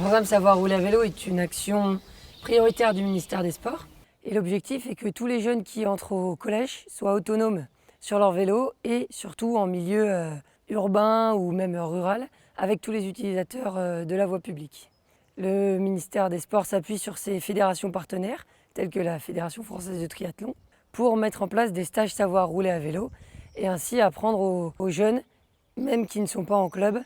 programme Savoir rouler à vélo est une action prioritaire du ministère des Sports. Et l'objectif est que tous les jeunes qui entrent au collège soient autonomes sur leur vélo et surtout en milieu urbain ou même rural avec tous les utilisateurs de la voie publique. Le ministère des Sports s'appuie sur ses fédérations partenaires, telles que la Fédération française de triathlon, pour mettre en place des stages savoir rouler à vélo et ainsi apprendre aux jeunes, même qui ne sont pas en club,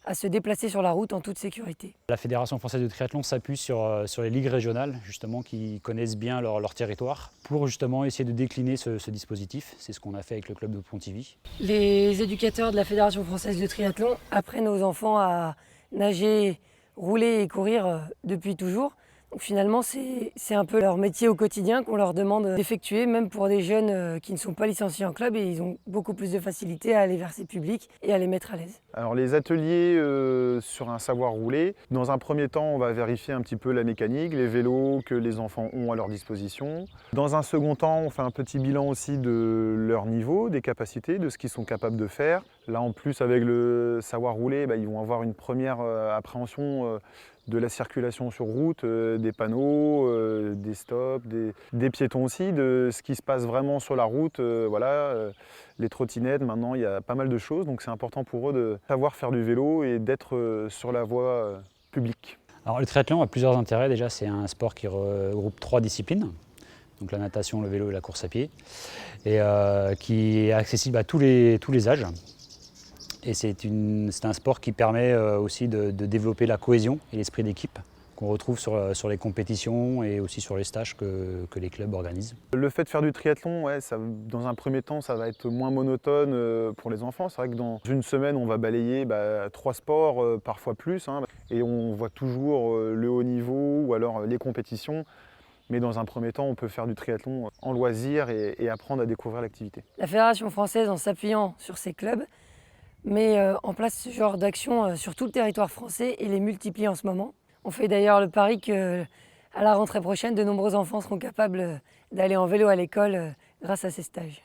à se déplacer sur la route en toute sécurité. La Fédération française de triathlon s'appuie sur les ligues régionales, justement, qui connaissent bien leur territoire, pour justement essayer de décliner ce dispositif. C'est ce qu'on a fait avec le club de Pontivy. Les éducateurs de la Fédération française de triathlon apprennent aux enfants à nager, rouler et courir depuis toujours. Donc finalement, c'est un peu leur métier au quotidien qu'on leur demande d'effectuer, même pour des jeunes qui ne sont pas licenciés en club, et ils ont beaucoup plus de facilité à aller vers ces publics et à les mettre à l'aise. Alors les ateliers sur un savoir rouler, dans un premier temps on va vérifier un petit peu la mécanique, les vélos que les enfants ont à leur disposition. Dans un second temps on fait un petit bilan aussi de leur niveau, des capacités, de ce qu'ils sont capables de faire. Là en plus avec le savoir rouler, ils vont avoir une première appréhension de la circulation sur route, des panneaux, des stops, des piétons aussi, de ce qui se passe vraiment sur la route. Les trottinettes, maintenant il y a pas mal de choses, donc c'est important pour eux de savoir faire du vélo et d'être sur la voie publique. Alors le triathlon a plusieurs intérêts. Déjà, c'est un sport qui regroupe 3 disciplines, donc la natation, le vélo et la course à pied, et qui est accessible à tous les âges. Et c'est un sport qui permet aussi de développer la cohésion et l'esprit d'équipe qu'on retrouve sur les compétitions et aussi sur les stages que les clubs organisent. Le fait de faire du triathlon, dans un premier temps, ça va être moins monotone pour les enfants. C'est vrai que dans une semaine, on va balayer 3 sports, parfois plus, et on voit toujours le haut niveau ou alors les compétitions. Mais dans un premier temps, on peut faire du triathlon en loisir et apprendre à découvrir l'activité. La Fédération française, en s'appuyant sur ces clubs, met en place ce genre d'action sur tout le territoire français et les multiplie en ce moment. On fait d'ailleurs le pari qu'à la rentrée prochaine, de nombreux enfants seront capables d'aller en vélo à l'école grâce à ces stages.